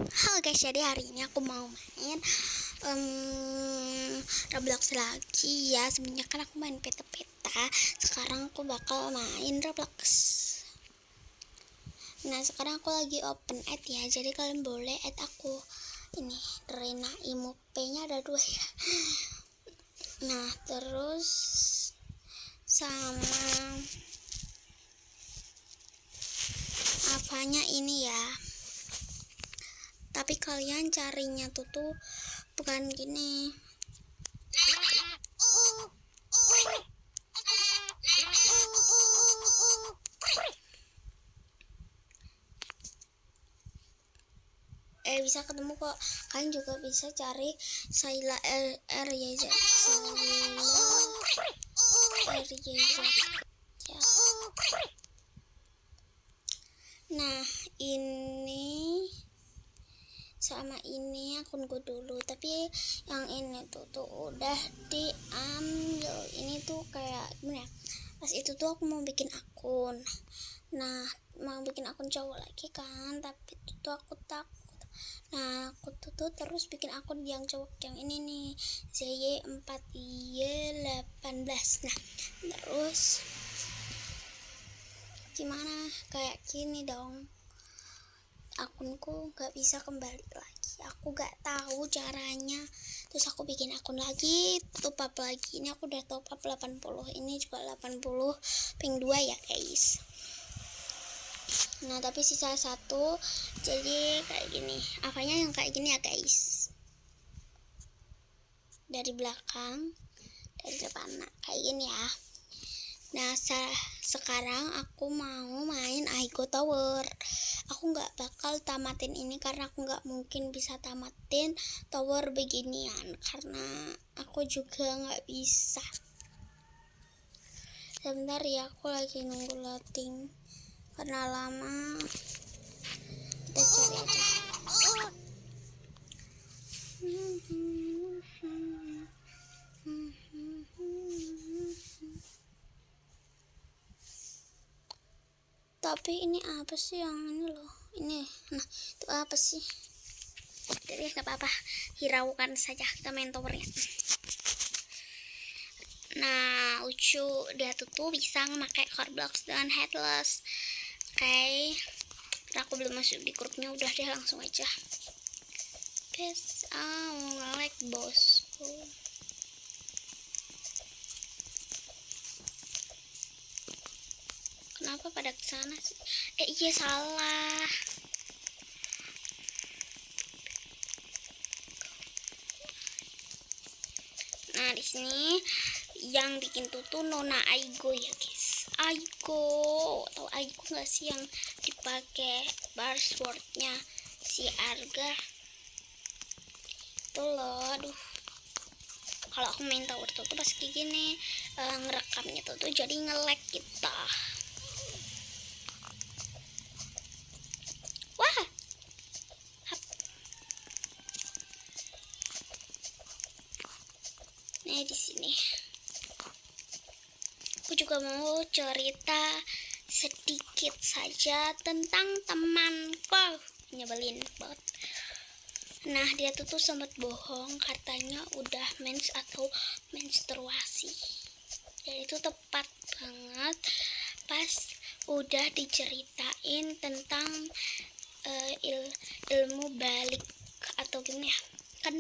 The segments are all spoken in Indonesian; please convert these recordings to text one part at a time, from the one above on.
Halo guys, jadi hari ini aku mau main Roblox lagi ya. Sebenarnya kan aku main peta-peta, sekarang aku bakal main Roblox. Nah sekarang aku lagi open add ya, jadi kalian boleh add aku. Ini Rena Imope nya ada 2 ya. Nah terus sama apanya ini ya, tapi kalian carinya tuh bukan gini. Bisa ketemu kok. Kalian juga bisa cari Sayla RYZ. Ya. Nah ini sama ini akunku dulu, tapi yang ini tuh udah diambil. Ini tuh kayak gimana ya, pas itu tuh aku mau bikin akun. Nah mau bikin akun cowok lagi kan, tapi itu tuh aku takut. Nah aku tuh terus bikin akun yang cowok yang ini nih, ZY4Y18. Nah terus gimana, kayak gini dong, akunku nggak bisa kembali lagi, aku nggak tahu caranya. Terus aku bikin akun lagi, top up lagi. Ini aku udah top up 80, ini juga 80 ping 2 ya guys. Nah tapi sisa 1, jadi kayak gini. Apanya yang kayak gini ya guys, dari belakang, dari depan, nah kayak gini ya. Nah sekarang aku mau main Aigo Tower. Aku nggak bakal tamatin ini karena aku nggak mungkin bisa tamatin tower beginian, karena aku juga nggak bisa. Sebentar ya, aku lagi nunggu loading karena lama. Kita cari aja. Tapi ini apa sih yang ini loh, ini. Nah itu apa sih? Jadi nggak apa-apa, hiraukan saja, kita main towernya. Nah lucu, dia tuh bisa memakai core blocks dengan headless. Oke, karena aku belum masuk di grupnya, udah deh langsung aja guys. Nge-like bosku. Kenapa pada kesana sih? Iya salah. Nah di sini yang bikin tuh Nona Aigo ya guys. Aigo, atau Aigo nggak sih yang dipakai passwordnya si Arga? Tuh loh, aduh. Kalau aku main tower tuh pas kayak gini, ngerekamnya tuh jadi nge-lag kita. Wah, nih di sini aku juga mau cerita sedikit saja tentang temanku, nyebelin banget. Nah dia tuh sempat bohong, katanya udah mens atau menstruasi. Dan itu tepat banget pas udah diceritain tentang ilmu balik atau gimana ya, kan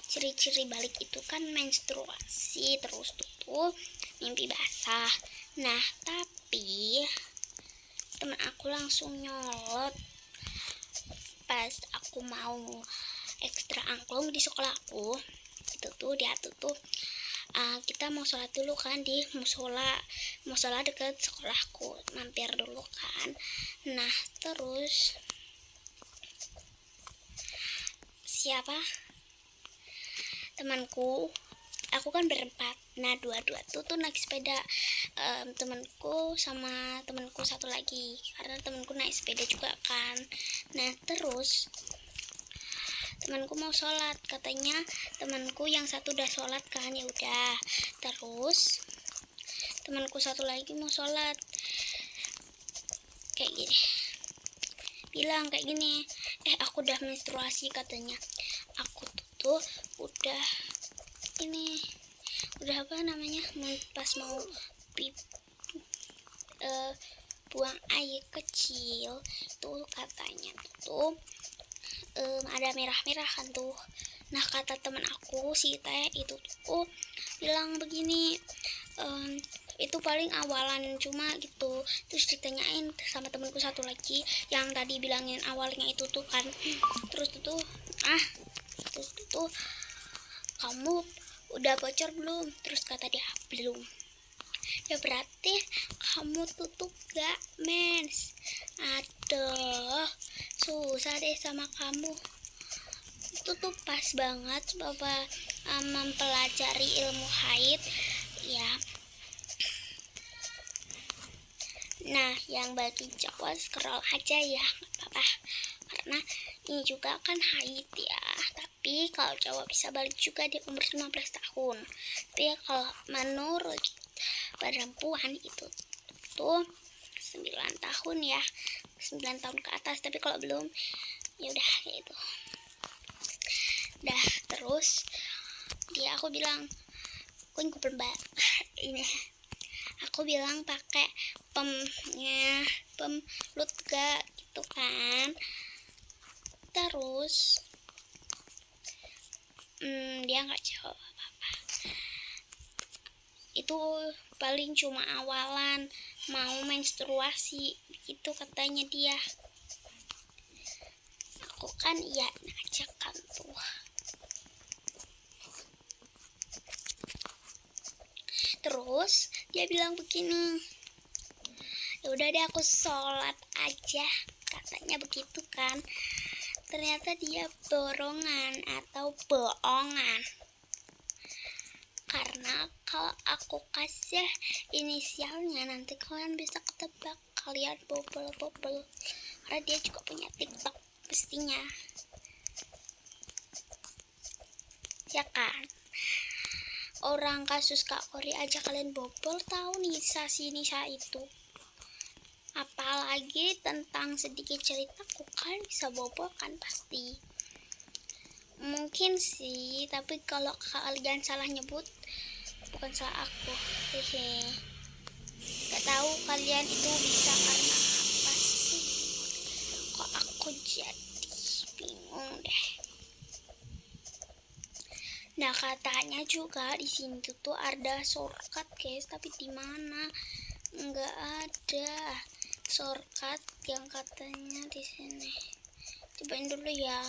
ciri-ciri balik itu kan menstruasi, terus tuh mimpi basah. Nah tapi teman aku langsung nyolot pas aku mau ekstra angklung di sekolahku. Itu tuh dia tuh kita mau sholat dulu kan di musola dekat sekolahku, mampir dulu kan. Nah terus siapa temanku, aku kan berempat. Nah dua-dua tuh naik sepeda, temanku sama temanku satu lagi, karena temanku naik sepeda juga kan. Nah terus temanku mau sholat, katanya temanku yang satu udah sholat kan, ya udah. Terus temanku satu lagi mau sholat kayak gini, bilang kayak gini, aku udah menstruasi katanya. Aku tuh udah ini, udah apa namanya, pas mau buang air kecil tuh katanya tuh ada merah-merah kan tuh. Nah kata teman aku si Teh itu tuh bilang begini, itu paling awalan cuma gitu. Terus ditanyain sama temanku satu lagi yang tadi bilangin awalnya itu tuh kan, terus tuh kamu udah bocor belum? Terus kata dia belum. Ya berarti kamu tuh gak mens. Aduh, susah deh sama kamu. Itu tuh pas banget Bapak mempelajari ilmu haid ya. Nah yang bagi cowok scroll aja ya, gak apa-apa, karena ini juga kan haid ya. Tapi kalau cowok bisa balik juga di umur 15 tahun. Tapi ya kalau menurut perempuan itu tuh 9 tahun ya, 9 tahun ke atas. Tapi kalau belum ya udah kayak itu. Dah terus aku bilang aku belum ini, aku bilang pakai pemlut gak gitu kan. Terus dia nggak jawab apa-apa. Itu paling cuma awalan mau menstruasi gitu katanya dia. Aku kan iya aja kan tuh. Terus dia bilang begini, ya udah deh aku sholat aja katanya begitu kan. Ternyata dia borongan atau bohongan. Karena kalau aku kasih inisialnya nanti kalian bisa ketebak kalian bobol. Karena dia juga punya TikTok pastinya. Ya kan? Orang kasus Kak Kori aja kalian bobol tahu Nisa itu. Apalagi tentang sedikit ceritaku kan bisa bobol kan pasti. Mungkin sih, tapi kalau kalian salah nyebut bukan salah aku. Hehe. Gak tahu kalian itu bisa karena apa sih? Kok aku jadi bingung deh. Nah katanya juga di sini tuh ada shortcut guys, tapi di mana? Nggak ada shortcut yang katanya di sini. Cobain dulu ya.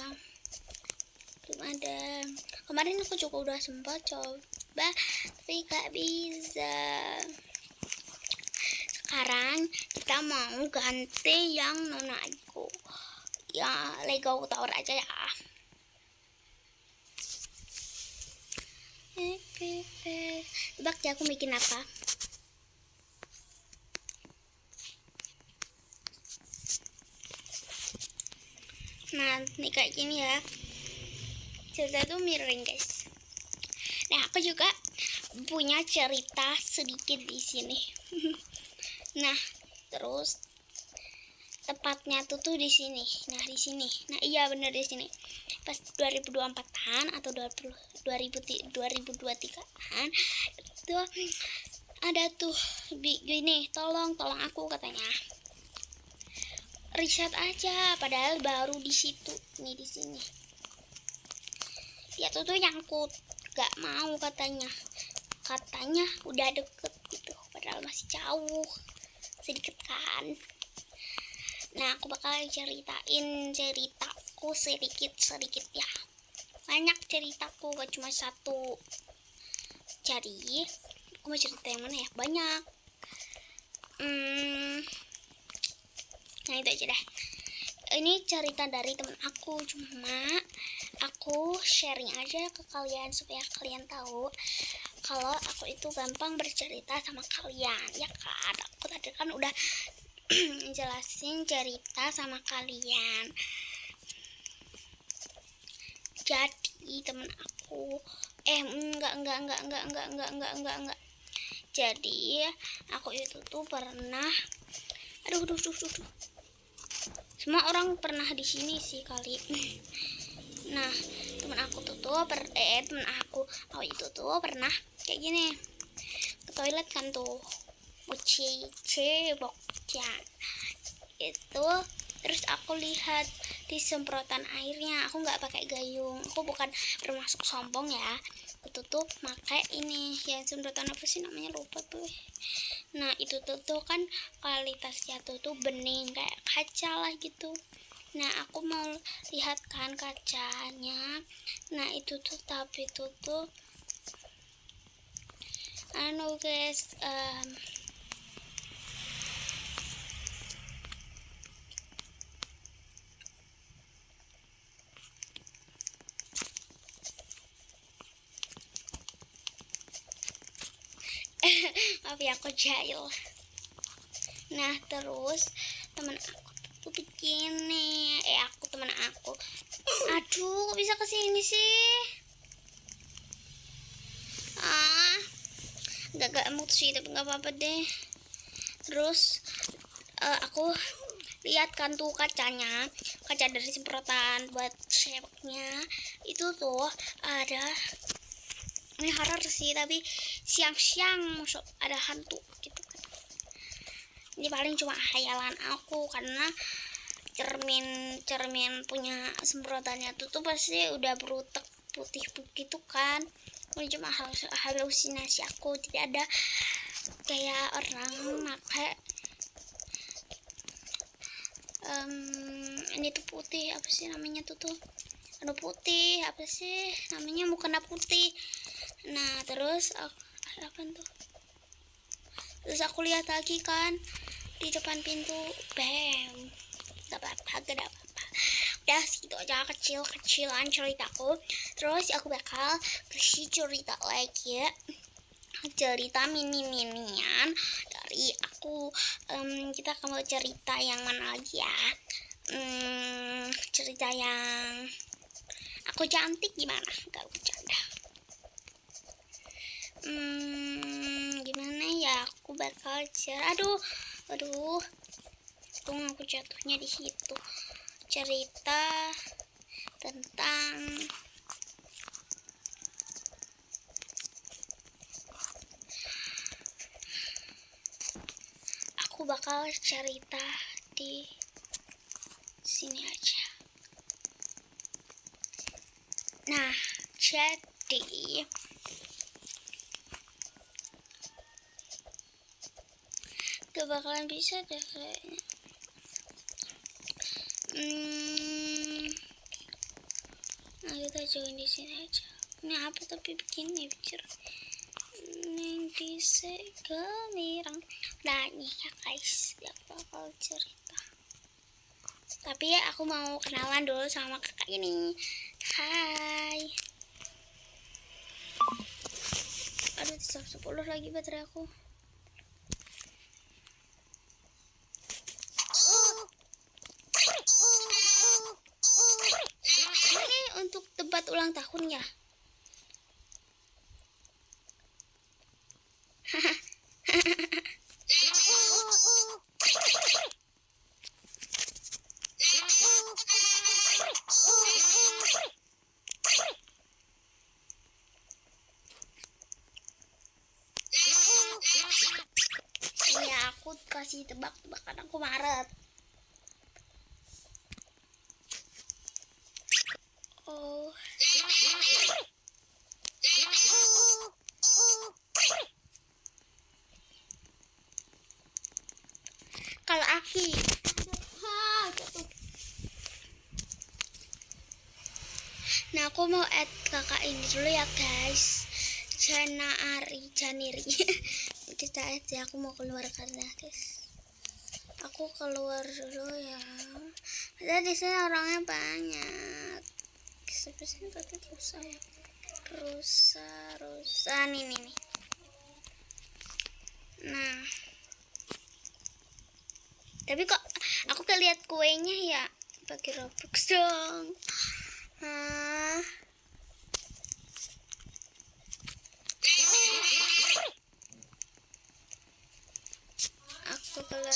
Belum ada. Kemarin aku juga udah sempat coba tapi gak bisa. Sekarang kita mau ganti yang Nona Aiko. Ya Lego Tower aja ya. Tebak ya aku bikin apa? Nah, ini kayak gini ya. Cerita tuh miring, guys. Nah, aku juga punya cerita sedikit di sini. Nah, terus tepatnya tuh di sini. Nah, di sini. Nah, iya bener di sini. Pas 2024-an atau 2023-an itu ada tuh gini, tolong aku katanya. Riset aja, padahal baru di situ nih di sini. Dia tuh nyangkut, gak mau katanya udah deket gitu, padahal masih jauh sedikit kan. Nah aku bakal ceritain ceritaku sedikit ya. Banyak ceritaku, gak cuma satu. Jadi aku mau cerita yang mana ya? Banyak. Nah itu aja deh. Ini cerita dari temen aku, cuma aku sharing aja ke kalian supaya kalian tahu kalau aku itu gampang bercerita sama kalian, ya kan? Aku tadi kan udah jelasin cerita sama kalian. Jadi temen aku enggak. Jadi aku itu tuh pernah Semua orang pernah di sini sih kali. Nah, temen aku tuh temen aku itu tuh pernah kayak gini ke toilet kan tuh, boknya itu. Terus aku lihat di semprotan airnya, aku nggak pakai gayung, aku bukan termasuk sombong ya, aku tuh pakai ini yang semprotan apa sih namanya, lupa tuh. Nah itu tuh kan kualitasnya tuh bening kayak kaca lah gitu. Nah aku mau lihat kan kacanya. Nah itu tuh tapi itu tuh guys, maaf ya aku jahil. Nah terus teman aku tuh bikin nih, teman aku, aduh kok bisa kesini sih, gak mood sih, tapi nggak apa-apa deh. Terus aku lihat kan tuh kaca dari semprotan buat sepaknya itu tuh ada, ini horor sih tapi siang-siang masuk ada hantu gitu kan. Ini paling cuma khayalan aku karena cermin punya semprotannya tuh pasti udah berutek putih begitu kan. Ini cuma halusinasi aku, tidak ada kayak orang pakai ini tuh putih, apa sih namanya tuh aduh putih, apa sih namanya, mukena putih. Nah terus apa tuh, terus aku lihat lagi kan di depan pintu, bam, gak apa-apa. Udah segitu aja kecilan ceritaku. Terus aku bakal kasih cerita lagi, cerita mini-minian dari aku. Kita akan mau cerita yang mana lagi ya, cerita yang aku cantik gimana, gak bercanda. Gimana ya, aku bakal aduh untung aku jatuhnya di situ. Cerita tentang aku bakal cerita di sini aja. Nah jadi gak bakalan bisa deh kayaknya. Nah kita join di sini aja. Ini apa tapi begini pikir neng bisa gemirang. Nah ini ya guys, ya bakal cerita. Tapi ya aku mau kenalan dulu sama kakak ini. Hai. Aduh 10 lagi baterai aku. Ini untuk tempat ulang tahun ya. Ya aku kasih tebak-tebakan aku Maret. Oh. Kalau Aki. Nah aku mau add kakak ini dulu ya guys, Janiri. Kita add ya, aku mau keluar karena guys, aku keluar dulu ya. Ada di sini orangnya banyak. Seperti tapi rusa nih. Nah tapi kok aku kelihat kuenya ya, pakai Robux dong. Aku keluar.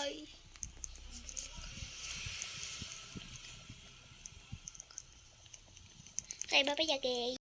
bye. Oke, bye ya guys.